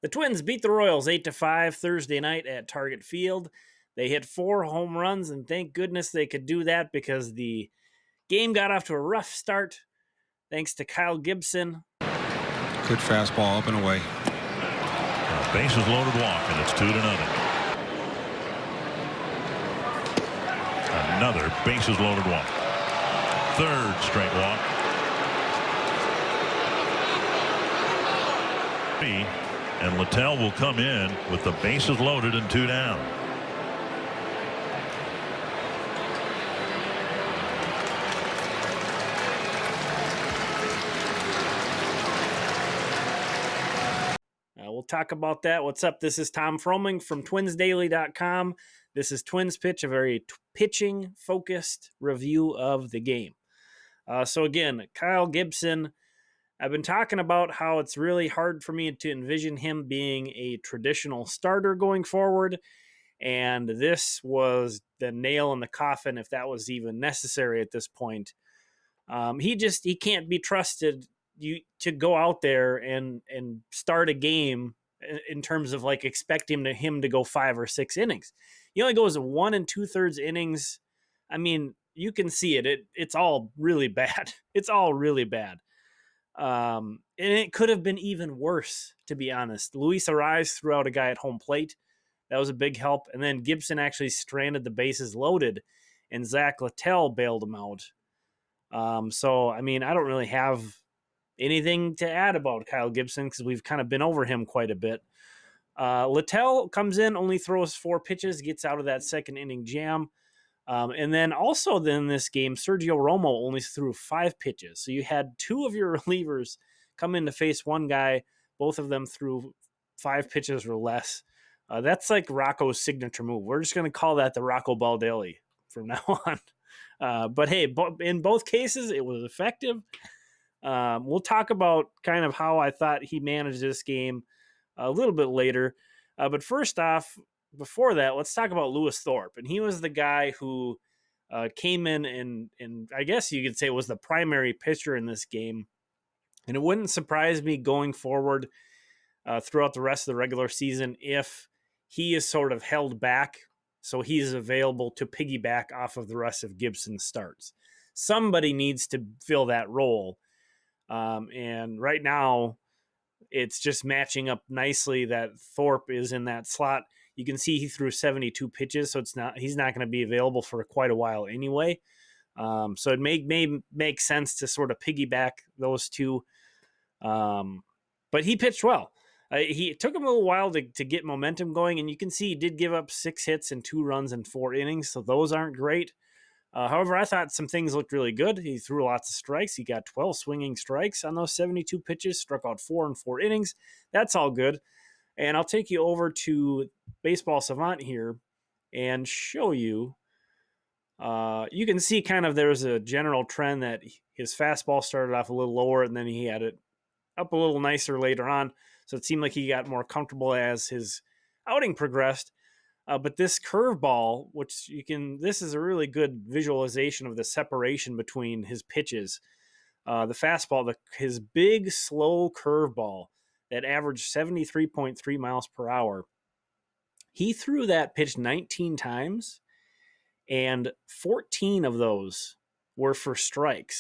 The Twins beat the Royals 8-5 Thursday night at Target Field. They hit 4 home runs, and thank goodness they could do that because the game got off to a rough start thanks to Kyle Gibson. Good fastball up and away. Bases loaded walk, and it's 2-0. Another bases loaded walk. Third straight walk. And Littell will come in with the bases loaded and 2 down. We'll talk about that. What's up? This is Tom Froming from twinsdaily.com. This is Twins Pitch, a very pitching-focused review of the game. So again, Kyle Gibson, I've been talking about how it's really hard for me to envision him being a traditional starter going forward, and this was the nail in the coffin if that was even necessary at this point. He can't be trusted to go out there and start a game in terms of like expecting him to go 5 or 6 innings. He only goes 1 2/3 innings. I mean, you can see it. It's all really bad. It's all really bad. And it could have been even worse, to be honest. Luis Ariz threw out a guy at home plate. That was a big help. And then Gibson actually stranded the bases loaded, and Zach Littell bailed him out. So, I mean, I don't really have anything to add about Kyle Gibson because we've kind of been over him quite a bit. Littell comes in, only throws 4 pitches, gets out of that second inning jam. And then also in this game, Sergio Romo only threw 5 pitches. So you had 2 of your relievers come in to face one guy. Both of them threw 5 pitches or less. That's like Rocco's signature move. We're just going to call that the Rocco Baldelli from now on. But hey, in both cases, it was effective. We'll talk about kind of how I thought he managed this game a little bit later. But first off, before that, let's talk about Lewis Thorpe. And he was the guy who came in and I guess you could say was the primary pitcher in this game. And it wouldn't surprise me going forward throughout the rest of the regular season if he is sort of held back so he's available to piggyback off of the rest of Gibson's starts. Somebody needs to fill that role. And right now, it's just matching up nicely that Thorpe is in that slot. You can see he threw 72 pitches, so he's not going to be available for quite a while anyway. So it may make sense to sort of piggyback those two. But he pitched well. It took him a little while to get momentum going, and you can see he did give up 6 hits and 2 runs in 4 innings, so those aren't great. However, I thought some things looked really good. He threw lots of strikes. He got 12 swinging strikes on those 72 pitches, struck out 4 in 4 innings. That's all good. And I'll take you over to Baseball Savant here and show you. You can see kind of there's a general trend that his fastball started off a little lower, and then he had it up a little nicer later on. So it seemed like he got more comfortable as his outing progressed. But this curveball, this is a really good visualization of the separation between his pitches. The fastball, his big, slow curveball that averaged 73.3 miles per hour. He threw that pitch 19 times, and 14 of those were for strikes.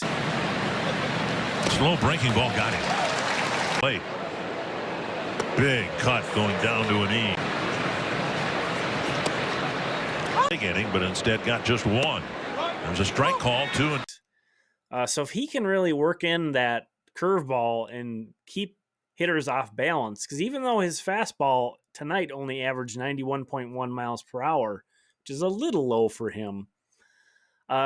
Slow breaking ball got him. Late. Big cut going down to a knee. Big inning, but instead got just 1. There's a strike call, 2. So if he can really work in that curveball and keep hitters off balance, because even though his fastball tonight only averaged 91.1 miles per hour, which is a little low for him,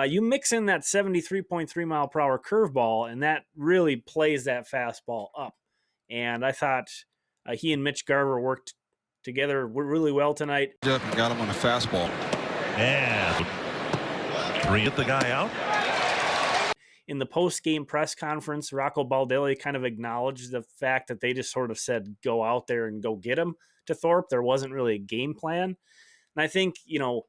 you mix in that 73.3 mile per hour curveball, and that really plays that fastball up. And I thought he and Mitch Garver worked together really well tonight. Got him on a fastball. And 3 hit the guy out. In the post-game press conference, Rocco Baldelli kind of acknowledged the fact that they just sort of said, go out there and go get him to Thorpe. There wasn't really a game plan. And I think, you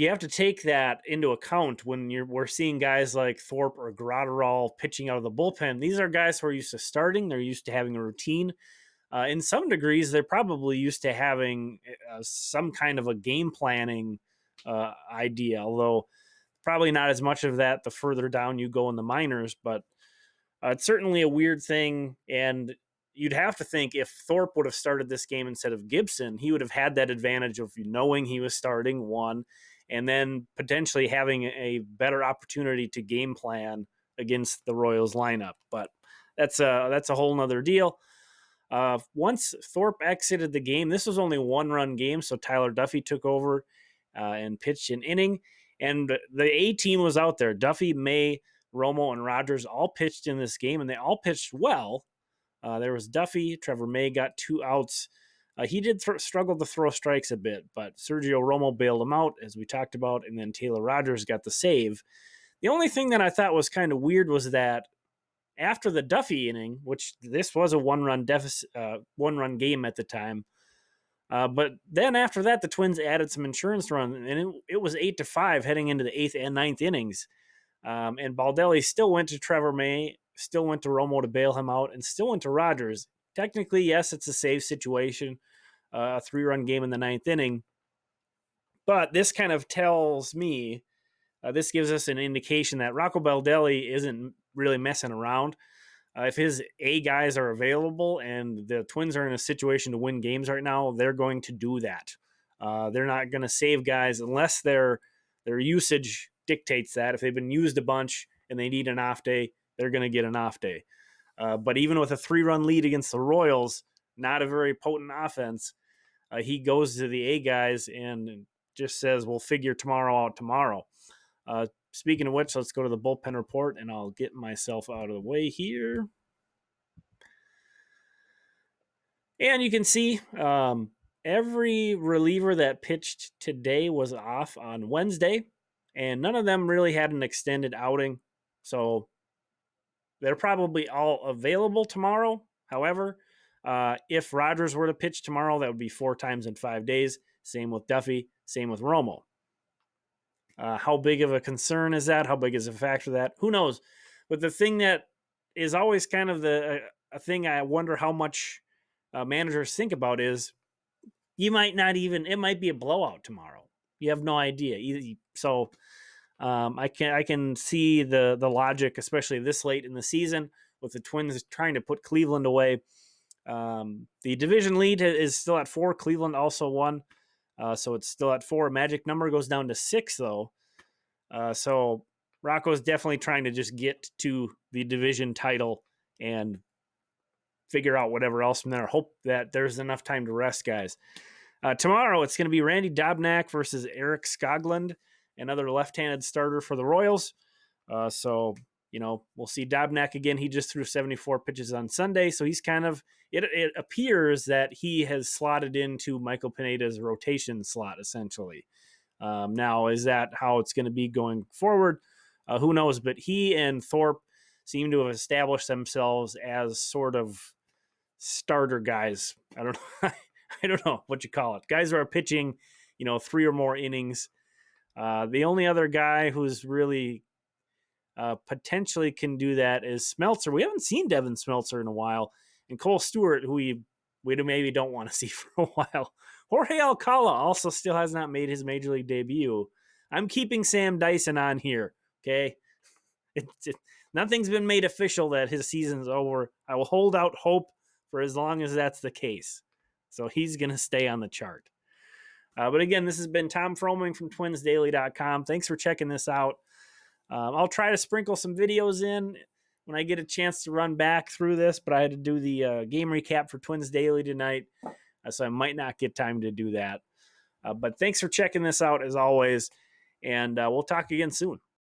have to take that into account when we're seeing guys like Thorpe or Gratterall pitching out of the bullpen. These are guys who are used to starting. They're used to having a routine. in some degrees, they're probably used to having some kind of a game planning idea, although probably not as much of that the further down you go in the minors. But it's certainly a weird thing. And you'd have to think if Thorpe would have started this game instead of Gibson, he would have had that advantage of knowing he was starting, one, and then potentially having a better opportunity to game plan against the Royals lineup. But that's a whole nother deal. Once Thorpe exited the game, this was only 1-run game, so Tyler Duffy took over and pitched an inning. And the A team was out there. Duffy, May, Romo, and Rogers all pitched in this game, and they all pitched well. There was Duffy. Trevor May got 2 outs. He did struggle to throw strikes a bit, but Sergio Romo bailed him out, as we talked about, and then Taylor Rogers got the save. The only thing that I thought was kind of weird was that after the Duffy inning, which this was a 1-run deficit, 1-run game at the time, but then after that, the Twins added some insurance runs, and it was 8-5 heading into the 8th and 9th innings. And Baldelli still went to Trevor May, still went to Romo to bail him out, and still went to Rogers. Technically, yes, it's a save situation, a 3-run game in the 9th inning. But this kind of tells me, this gives us an indication that Rocco Baldelli isn't really messing around. If his A guys are available and the Twins are in a situation to win games right now, they're going to do that. They're not going to save guys unless their usage dictates that. If they've been used a bunch and they need an off day, they're going to get an off day. But even with a 3-run lead against the Royals, not a very potent offense, he goes to the A guys and just says, we'll figure tomorrow out tomorrow. Speaking of which, let's go to the bullpen report, and I'll get myself out of the way here. And you can see every reliever that pitched today was off on Wednesday, and none of them really had an extended outing. So they're probably all available tomorrow. However, if Rogers were to pitch tomorrow, that would be 4 times in 5 days. Same with Duffy, same with Romo. How big of a concern is that? How big is a factor that? Who knows? But the thing that is always kind of a thing I wonder how much managers think about is you might not even, it might be a blowout tomorrow. You have no idea. So I can see the logic, especially this late in the season with the Twins trying to put Cleveland away. The division lead is still at 4. Cleveland also won. So it's still at 4. Magic number goes down to 6, though. So Rocco's definitely trying to just get to the division title and figure out whatever else from there. Hope that there's enough time to rest guys. Tomorrow, it's going to be Randy Dobnak versus Eric Skoglund, another left-handed starter for the Royals. So, we'll see Dobnak again. He just threw 74 pitches on Sunday, so he's kind of, it appears that he has slotted into Michael Pineda's rotation slot, essentially. Now, is that how it's going to be going forward? Who knows? But he and Thorpe seem to have established themselves as sort of starter guys. I don't know what you call it. Guys who are pitching, 3 or more innings. The only other guy who's really potentially can do that is Smeltzer. We haven't seen Devin Smeltzer in a while. And Cole Stewart, who we maybe don't want to see for a while. Jorge Alcala also still has not made his major league debut. I'm keeping Sam Dyson on here, okay? Nothing's been made official that his season's over. I will hold out hope for as long as that's the case. So he's going to stay on the chart. But again, this has been Tom Froming from twinsdaily.com. Thanks for checking this out. I'll try to sprinkle some videos in when I get a chance to run back through this, but I had to do the game recap for Twins Daily tonight, so I might not get time to do that. But thanks for checking this out as always, and we'll talk again soon.